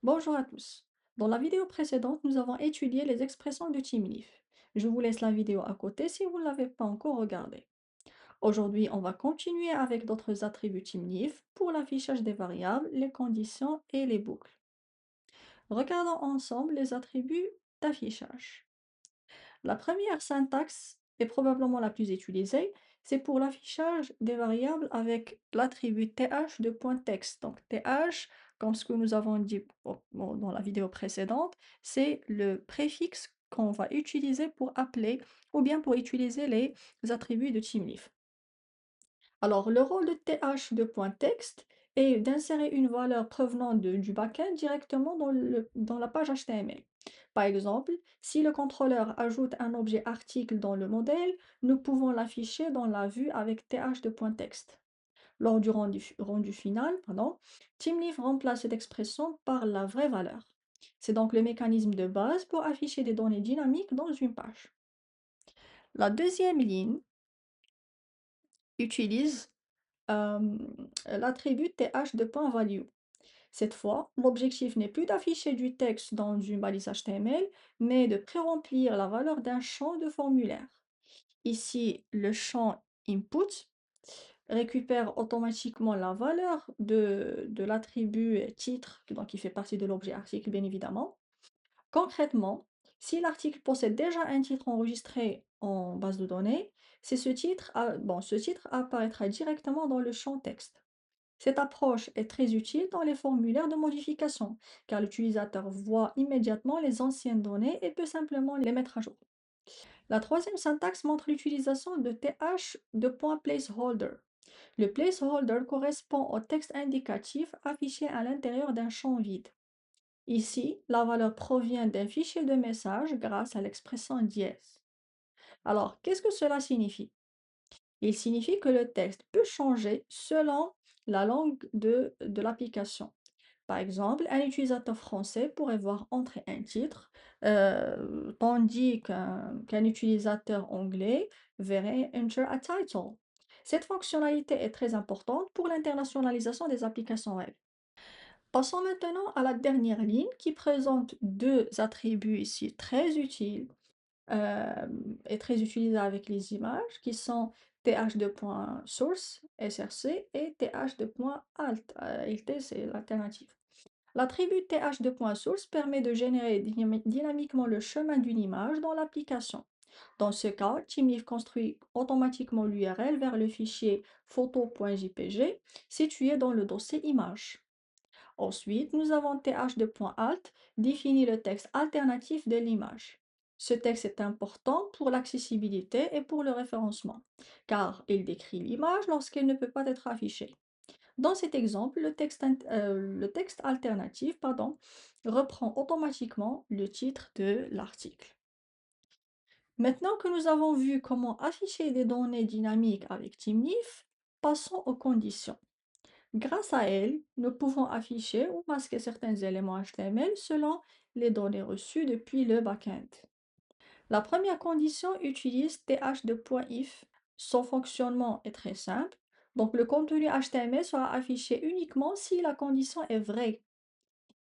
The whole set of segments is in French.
Bonjour à tous. Dans la vidéo précédente, nous avons étudié les expressions de TeamLeaf. Je vous laisse la vidéo à côté si vous ne l'avez pas encore regardée. Aujourd'hui, on va continuer avec d'autres attributs TeamLeaf pour l'affichage des variables, les conditions et les boucles. Regardons ensemble les attributs d'affichage. La première syntaxe est probablement la plus utilisée, c'est pour l'affichage des variables avec l'attribut th de point texte. Donc th, comme ce que nous avons dit dans la vidéo précédente, c'est le préfixe qu'on va utiliser pour appeler ou bien pour utiliser les attributs de TeamLeaf. Alors, le rôle de th de point texte est d'insérer une valeur provenant du backend directement dans la page HTML. Par exemple, si le contrôleur ajoute un objet article dans le modèle, nous pouvons l'afficher dans la vue avec th de point texte. Lors du rendu final, TeamLeaf remplace cette expression par la vraie valeur. C'est donc le mécanisme de base pour afficher des données dynamiques dans une page. La deuxième ligne utilise l'attribut th de point value. Cette fois, l'objectif n'est plus d'afficher du texte dans une balise HTML, mais de pré-remplir la valeur d'un champ de formulaire. Ici, le champ input récupère automatiquement la valeur de l'attribut titre, donc qui fait partie de l'objet article, bien évidemment. Concrètement, si l'article possède déjà un titre enregistré en base de données, ce titre apparaîtra directement dans le champ texte. Cette approche est très utile dans les formulaires de modification, car l'utilisateur voit immédiatement les anciennes données et peut simplement les mettre à jour. La troisième syntaxe montre l'utilisation de th de point placeholder. Le placeholder correspond au texte indicatif affiché à l'intérieur d'un champ vide. Ici, la valeur provient d'un fichier de message grâce à l'expression dièse. Alors, qu'est-ce que cela signifie? Il signifie que le texte peut changer selon la langue de l'application. Par exemple, un utilisateur français pourrait voir entrer un titre, tandis qu'un utilisateur anglais verrait Enter a title. Cette fonctionnalité est très importante pour l'internationalisation des applications web. Passons maintenant à la dernière ligne qui présente deux attributs ici très utiles et très utilisés avec les images qui sont th2.source, src, et th2.alt, alt c'est l'alternative. L'attribut th2.source permet de générer dynamiquement le chemin d'une image dans l'application. Dans ce cas, TeamLeaf construit automatiquement l'URL vers le fichier photo.jpg situé dans le dossier image. Ensuite, nous avons th2.alt définit le texte alternatif de l'image. Ce texte est important pour l'accessibilité et pour le référencement, car il décrit l'image lorsqu'elle ne peut pas être affichée. Dans cet exemple, le texte alternatif reprend automatiquement le titre de l'article. Maintenant que nous avons vu comment afficher des données dynamiques avec TeamLeaf, passons aux conditions. Grâce à elles, nous pouvons afficher ou masquer certains éléments HTML selon les données reçues depuis le backend. La première condition utilise th2.if. Son fonctionnement est très simple. Donc le contenu HTML sera affiché uniquement si la condition est vraie.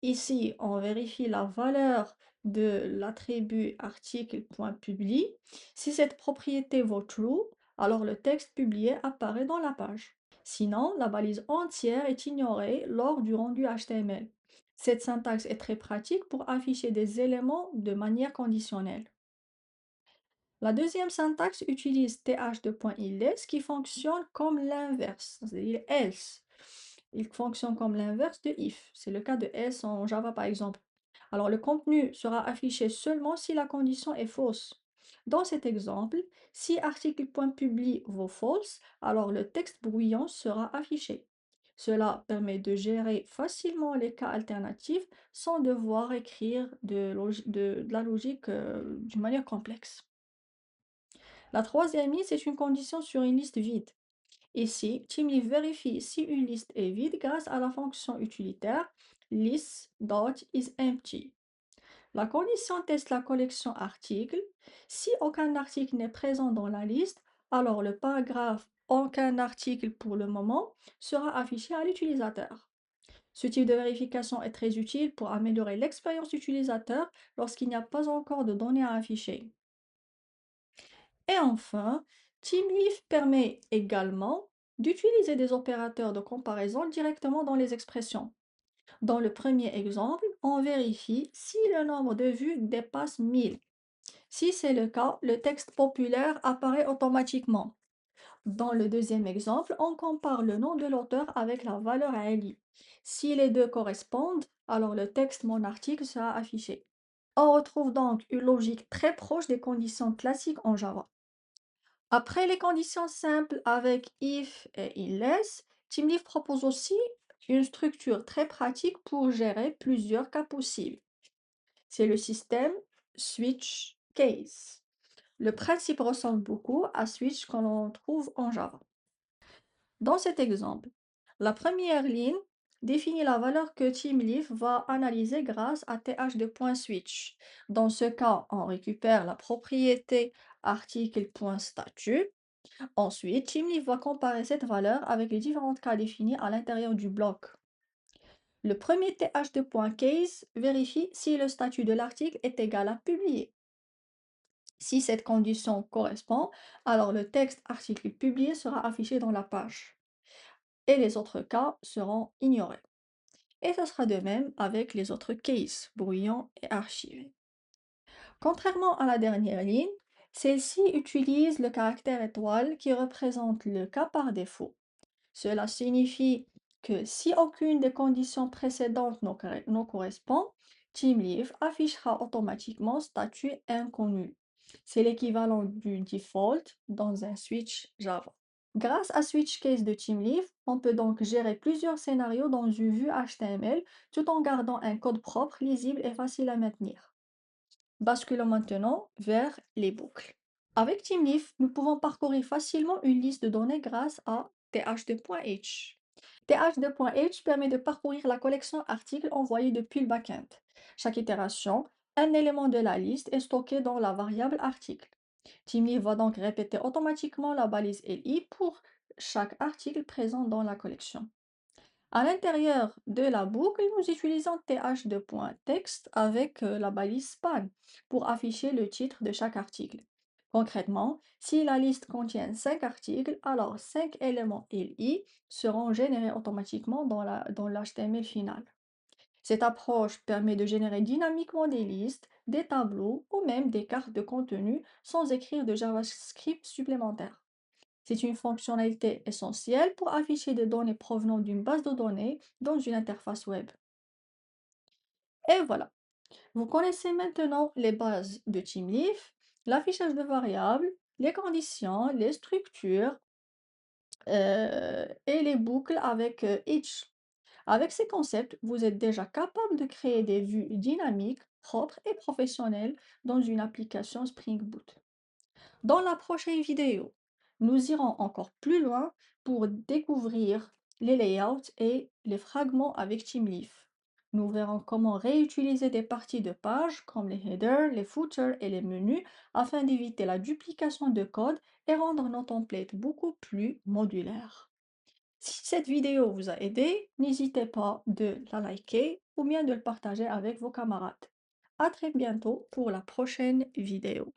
Ici, on vérifie la valeur de l'attribut article.publi. Si cette propriété vaut true, alors le texte publié apparaît dans la page. Sinon, la balise entière est ignorée lors du rendu HTML. Cette syntaxe est très pratique pour afficher des éléments de manière conditionnelle. La deuxième syntaxe utilise th2.else qui fonctionne comme l'inverse, c'est-à-dire else. Il fonctionne comme l'inverse de if. C'est le cas de else en Java par exemple. Alors le contenu sera affiché seulement si la condition est fausse. Dans cet exemple, si article.publi vaut false, alors le texte bruyant sera affiché. Cela permet de gérer facilement les cas alternatifs sans devoir écrire de la logique d'une manière complexe. La troisième ligne, c'est une condition sur une liste vide. Ici, TeamLeaf vérifie si une liste est vide grâce à la fonction utilitaire list.isEmpty. La condition teste la collection article. Si aucun article n'est présent dans la liste, alors le paragraphe aucun article pour le moment sera affiché à l'utilisateur. Ce type de vérification est très utile pour améliorer l'expérience utilisateur lorsqu'il n'y a pas encore de données à afficher. Et enfin, TeamLeaf permet également d'utiliser des opérateurs de comparaison directement dans les expressions. Dans le premier exemple, on vérifie si le nombre de vues dépasse 1000. Si c'est le cas, le texte populaire apparaît automatiquement. Dans le deuxième exemple, on compare le nom de l'auteur avec la valeur à LI. Si les deux correspondent, alors le texte mon article sera affiché. On retrouve donc une logique très proche des conditions classiques en Java. Après les conditions simples avec if et illes, TeamLeaf propose aussi une structure très pratique pour gérer plusieurs cas possibles. C'est le système switch case. Le principe ressemble beaucoup à switch que l'on trouve en Java. Dans cet exemple, la première ligne définit la valeur que TeamLeaf va analyser grâce à th2.switch. Dans ce cas, on récupère la propriété article.statut. Ensuite, TeamLeaf va comparer cette valeur avec les différents cas définis à l'intérieur du bloc. Le premier th2.case vérifie si le statut de l'article est égal à publié. Si cette condition correspond, alors le texte article publié sera affiché dans la page et les autres cas seront ignorés. Et ce sera de même avec les autres cases, brouillons et archivés. Contrairement à la dernière ligne, celle-ci utilise le caractère étoile qui représente le cas par défaut. Cela signifie que si aucune des conditions précédentes ne correspond, TeamLeaf affichera automatiquement statut inconnu. C'est l'équivalent du default dans un switch Java. Grâce à Switch Case de TeamLeaf, on peut donc gérer plusieurs scénarios dans une vue HTML tout en gardant un code propre, lisible et facile à maintenir. Basculons maintenant vers les boucles. Avec TeamLeaf, nous pouvons parcourir facilement une liste de données grâce à th2.h. th2.h permet de parcourir la collection articles envoyés depuis le backend. Chaque itération, un élément de la liste est stocké dans la variable article. TeamLeaf va donc répéter automatiquement la balise LI pour chaque article présent dans la collection. À l'intérieur de la boucle, nous utilisons th2.text avec la balise span pour afficher le titre de chaque article. Concrètement, si la liste contient 5 articles, alors 5 éléments LI seront générés automatiquement dans l'HTML final. Cette approche permet de générer dynamiquement des listes, des tableaux ou même des cartes de contenu sans écrire de JavaScript supplémentaire. C'est une fonctionnalité essentielle pour afficher des données provenant d'une base de données dans une interface web. Et voilà, vous connaissez maintenant les bases de TeamLeaf, l'affichage de variables, les conditions, les structures et les boucles avec each. Avec ces concepts, vous êtes déjà capable de créer des vues dynamiques, propres et professionnelles dans une application Spring Boot. Dans la prochaine vidéo, nous irons encore plus loin pour découvrir les layouts et les fragments avec TeamLeaf. Nous verrons comment réutiliser des parties de page comme les headers, les footers et les menus afin d'éviter la duplication de code et rendre nos templates beaucoup plus modulaires. Si cette vidéo vous a aidé, n'hésitez pas de la liker ou bien de le partager avec vos camarades. À très bientôt pour la prochaine vidéo.